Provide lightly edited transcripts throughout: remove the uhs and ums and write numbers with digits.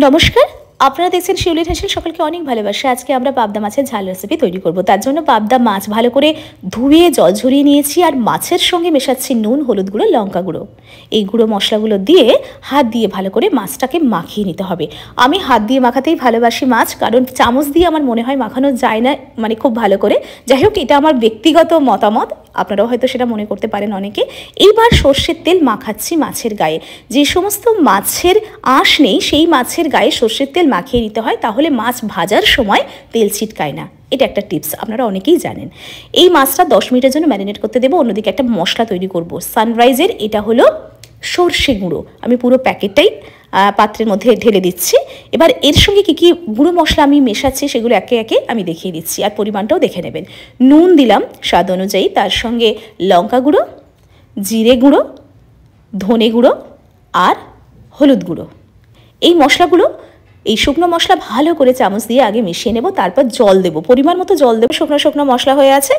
নমস্কার, আপনারা দেখছেন শিউলির হেসেল। সকলকে অনেক ভালোবাসা। আজকে আমরা পাবদা মাছের ঝাল রেসিপি তৈরি করব। তার জন্য পাবদা মাছ ভালো করে ধুয়ে জল ঝরিয়ে নিয়েছি, আর মাছের সঙ্গে মেশাচ্ছি নুন, হলুদ গুঁড়ো, লঙ্কা গুঁড়ো। এই গুঁড়ো মশলাগুলো দিয়ে হাত দিয়ে ভালো করে মাছটাকে মাখিয়ে নিতে হবে। আমি হাত দিয়ে মাখাতেই ভালোবাসি মাছ, কারণ চামচ দিয়ে আমার মনে হয় মাখানো যায় না, মানে খুব ভালো করে। যাই হোক, এটা আমার ব্যক্তিগত মতামত, আপনারাও হয়তো সেটা মনে করতে পারেন অনেকে। এইবার সর্ষের তেল মাখাচ্ছি মাছের গায়ে। যে সমস্ত মাছের আঁশ নেই সেই মাছের গায়ে সর্ষের তেল মাখিয়ে নিতে হয়, তাহলে মাছ ভাজার সময় তেল ছিটকায় না। এটা একটা টিপস, আপনারা অনেকেই জানেন। এই মাছটা 10 মিনিটের জন্য ম্যারিনেট করতে দেবো। অন্যদিকে একটা মশলা তৈরি করব সানরাইজের। এটা হলো সর্ষে গুঁড়ো। আমি পুরো প্যাকেটটাই পাত্রের মধ্যে ঢেলে দিচ্ছি। এবার এর সঙ্গে কী কী গুঁড়ো মশলা আমি মেশাচ্ছি সেগুলো একে একে আমি দেখিয়ে দিচ্ছি, আর পরিমাণটাও দেখে নেবেন। নুন দিলাম স্বাদ অনুযায়ী, তার সঙ্গে লঙ্কা গুঁড়ো, জিরে গুঁড়ো, ধনে গুঁড়ো আর হলুদ গুঁড়ো। এই মশলাগুলো, এই শুকনো মশলা ভালো করে চামচ দিয়ে আগে মিশিয়ে নেব, তারপর জল দেবো, পরিমাণ মতো জল দেবো। শুকনো শুকনো মশলা হয়ে আছে,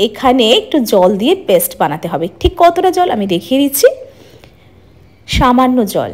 এখানে একটু জল দিয়ে পেস্ট বানাতে হবে। ঠিক কতটা জল আমি দেখিয়ে দিচ্ছি। সামান্য জল,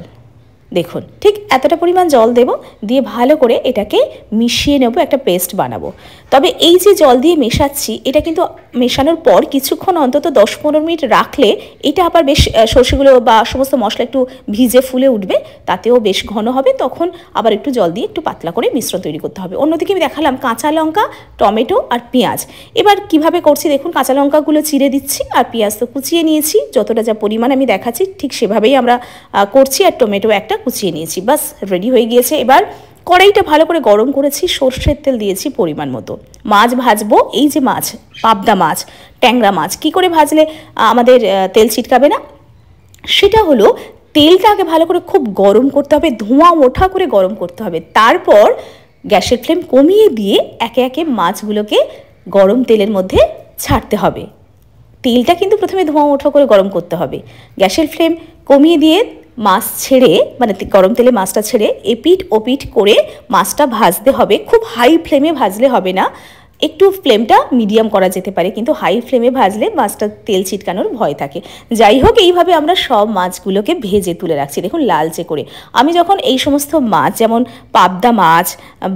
দেখুন ঠিক এতটা পরিমাণ জল দেব, দিয়ে ভালো করে এটাকে মিশিয়ে নেব, একটা পেস্ট বানাবো। তবে এই যে জল দিয়ে মেশাচ্ছি, এটা কিন্তু মেশানোর পর কিছুক্ষণ অন্তত 10-15 মিনিট রাখলে এটা আবার বেশ সর্ষেগুলো বা সমস্ত মশলা একটু ভিজে ফুলে উঠবে, তাতেও বেশ ঘন হবে। তখন আবার একটু জল দিয়ে একটু পাতলা করে মিশ্রণ তৈরি করতে হবে। অন্যদিকে আমি দেখালাম কাঁচা লঙ্কা, টমেটো আর পেঁয়াজ। এবার কিভাবে করছি দেখুন। কাঁচা লঙ্কাগুলো চিড়ে দিচ্ছি, আর পেঁয়াজ তো কুচিয়ে নিয়েছি, যতটা যা পরিমাণ আমি দেখাচ্ছি ঠিক সেভাবেই আমরা করছি। আর টমেটো একটা কুচিয়ে নিয়েছি, বাস রেডি হয়ে গিয়েছে। এবার কড়াইটা ভালো করে গরম করেছি, সর্ষের তেল দিয়েছি পরিমাণ মতো। মাছ ভাজবো। এই যে মাছ, পাবদা মাছ, ট্যাংরা মাছ, কি করে ভাজলে আমাদের তেল ছিটকাবে না, সেটা হলো তেলটা আগে ভালো করে খুব গরম করতে হবে, ধোঁয়া ওঠা করে গরম করতে হবে। তারপর গ্যাসের ফ্লেম কমিয়ে দিয়ে একে একে মাছগুলোকে গরম তেলের মধ্যে ছাড়তে হবে। তেলটা কিন্তু প্রথমে ধোঁয়া ওঠা করে গরম করতে হবে। গ্যাসের ফ্লেম কমিয়ে দিয়ে মাছ ছেড়ে, মানে গরম তেলে মাছটা ছেড়ে এপিঠ ওপিঠ করে মাছটা ভাজতে হবে। খুব হাই ফ্লেমে ভাজলে হবে না, একটু ফ্লেমটা মিডিয়াম করা যেতে পারে, কিন্তু হাই ফ্লেমে ভাজলে মাছটা তেল ছিটকানোর ভয় থাকে। যাই হোক, এইভাবে আমরা সব মাছগুলোকে ভেজে তুলে রাখছি, দেখুন লালচে করে। আমি যখন এই সমস্ত মাছ, যেমন পাবদা মাছ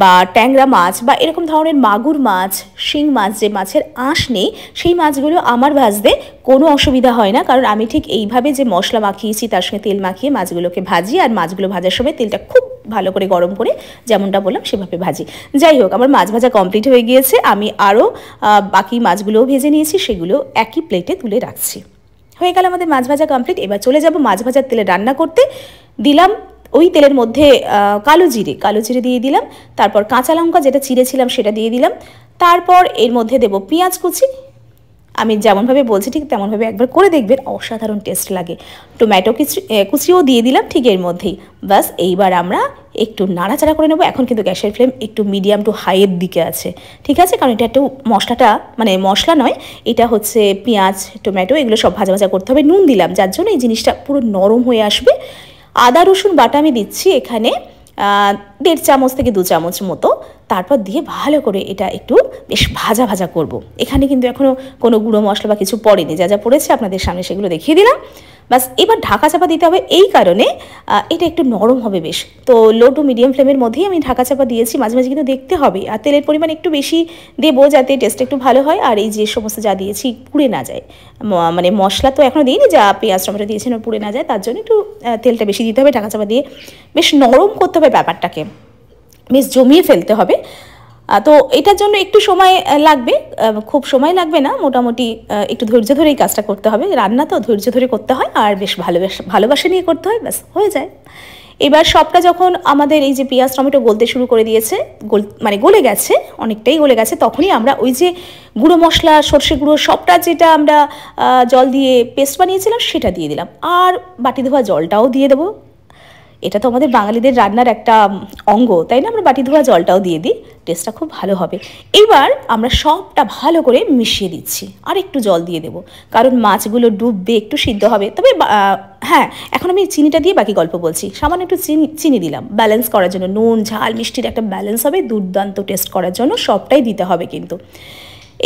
বা ট্যাংরা মাছ বা এরকম ধরনের মাগুর মাছ, শিং মাছ, যে মাছের আঁশ নেই সেই মাছগুলো আমার ভাজতে কোনো অসুবিধা হয় না, কারণ আমি ঠিক এইভাবে যে মশলা মাখিয়েছি তার সঙ্গে তেল মাখিয়ে মাছগুলোকে ভাজি, আর মাছগুলো ভাজার সময় তেলটা খুব ভালো করে গরম করে যেমনটা বললাম সেভাবে ভাজি। যাই হোক, আমার মাছ ভাজা কমপ্লিট হয়ে গিয়েছে। আমি আরও বাকি মাছগুলোও ভেজে নিয়েছি, সেগুলো একই প্লেটে তুলে রাখছি। হয়ে গেল আমাদের মাছ ভাজা কমপ্লিট। এবার চলে যাব মাছ ভাজার তেলে রান্না করতে। দিলাম ওই তেলের মধ্যে কালো জিরে দিয়ে দিলাম, তারপর কাঁচা লঙ্কা যেটা চিড়েছিলাম সেটা দিয়ে দিলাম, তারপর এর মধ্যে দেব পেঁয়াজ কুচি। আমি যেমনভাবে বলছি ঠিক তেমনভাবে একবার করে দেখবেন, অসাধারণ টেস্ট লাগে। টমেটো কুচিও দিয়ে দিলাম ঠিক এর মধ্যেই। বাস এইবার আমরা একটু নাড়াচাড়া করে নেব। এখন কিন্তু গ্যাসের ফ্লেম একটু মিডিয়াম টু হাইয়ের দিকে আছে, ঠিক আছে, কারণ এটা একটু মশলাটা, মানে মশলা নয়, এটা হচ্ছে পেঁয়াজ টমেটো, এগুলো সব ভাজা ভাজা করতে হবে। নুন দিলাম যার জন্য এই জিনিসটা পুরো নরম হয়ে আসবে। আদা রসুন বাটা আমি দিচ্ছি এখানে 1.5 চামচ থেকে 2 চামচ মতো। তারপর দিয়ে ভালো করে এটা একটু বেশ ভাজা ভাজা করব। এখানে কিন্তু এখনও কোনো গুঁড়ো মশলা বা কিছু পড়েনি, যা যা পড়েছে আপনাদের সামনে সেগুলো দেখিয়ে দিলাম। বাস এবার ঢাকা চাপা দিতে হবে, এই কারণে এটা একটু নরম হবে বেশ। তো লো টু মিডিয়াম ফ্লেমের মধ্যেই আমি ঢাকা চাপা দিয়েছি। মাঝে মাঝে কিন্তু দেখতে হবে, আর তেলের পরিমাণ একটু বেশি দেবো যাতে টেস্ট একটু ভালো হয়, আর এই যে সমস্ত যা দিয়েছি পুড়ে না যায়, মানে মশলা তো এখনও দিইনি, যা পেঁয়াজ টমেটো দিয়েছেন পুড়ে না যায়, তার জন্য একটু তেলটা বেশি দিতে হবে। ঢাকা চাপা দিয়ে বেশ নরম করতে হবে, ব্যাপারটাকে বেশ জমিয়ে ফেলতে হবে। তো এটার জন্য একটু সময় লাগবে, খুব সময় লাগবে না, মোটামুটি একটু ধৈর্য ধরেই কাজটা করতে হবে। রান্না তো ধৈর্য ধরে করতে হয়, আর বেশ ভালোবাসা নিয়ে করতে হয়, ব্যাস হয়ে যায়। এবার সবটা যখন আমাদের এই যে পেঁয়াজ টমেটো গলতে শুরু করে দিয়েছে, মানে গলে গেছে, অনেকটাই গলে গেছে, তখনই আমরা ওই যে গুঁড়ো মশলা, সর্ষে গুঁড়ো সবটা যেটা আমরা জল দিয়ে পেস্ট বানিয়েছিলাম সেটা দিয়ে দিলাম, আর বাটি ধোয়া জলটাও দিয়ে দেবো। এটা তো আমাদের বাঙালিদের রান্নার একটা অঙ্গ, তাই না? আমরা বাটি ধোয়া জলটাও দিয়ে দিই, টেস্টটা খুব ভালো হবে। এবার আমরা সবটা ভালো করে মিশিয়ে দিচ্ছি, আর একটু জল দিয়ে দেবো, কারণ মাছগুলো ডুববে, একটু সিদ্ধ হবে। তবে হ্যাঁ, এখন আমি চিনিটা দিয়ে বাকি গল্প বলছি। সামান্য একটু চিনি দিলাম ব্যালেন্স করার জন্য, নুন ঝাল মিষ্টির একটা ব্যালেন্স হবে, দুর্দান্ত টেস্ট করার জন্য সবটাই দিতে হবে কিন্তু।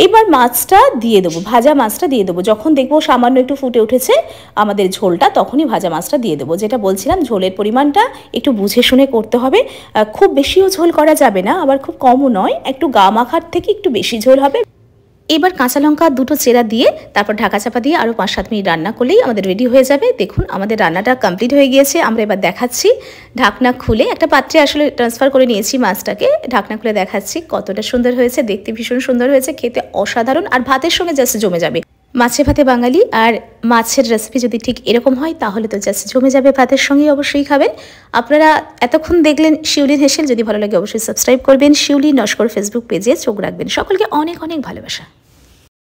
এবার মাছটা দিয়ে দেবো, ভাজা মাছটা দিয়ে দেবো। যখন দেখবো সামান্য একটু ফুটে উঠেছে আমাদের ঝোলটা, তখনই ভাজা মাছটা দিয়ে দেবো। যেটা বলছিলাম, ঝোলের পরিমাণটা একটু বুঝে শুনে করতে হবে। খুব বেশিও ঝোল করা যাবে না, আবার খুব কমও নয়, একটু গা মাখার থেকে একটু বেশি ঝোল হবে। এবার কাঁচা লঙ্কা দুটো চেরা দিয়ে তারপর ঢাকা চাপা দিয়ে আরও 5-7 মিনিট রান্না করলেই আমাদের রেডি হয়ে যাবে। দেখুন আমাদের রান্নাটা কমপ্লিট হয়ে গিয়েছে। আমরা এবার দেখাচ্ছি, ঢাকনা খুলে একটা পাত্রে আসলে ট্রান্সফার করে নিয়েছি মাছটাকে। ঢাকনা খুলে দেখাচ্ছি কতটা সুন্দর হয়েছে, দেখতে ভীষণ সুন্দর হয়েছে, খেতে অসাধারণ, আর ভাতের সঙ্গে জাস্ট জমে যাবে। মাছে ভাতে বাঙালি, আর মাছের রেসিপি যদি ঠিক এরকম হয় তাহলে তো জাস্ট জমে যাবে, ভাতের সঙ্গেই অবশ্যই খাবেন। আপনারা এতক্ষণ দেখলেন শিউলির হেসেল। যদি ভালো লাগে অবশ্যই সাবস্ক্রাইব করবেন। শিউলি নস্কর ফেসবুক পেজে চোখ রাখবেন। সকলকে অনেক অনেক ভালোবাসা।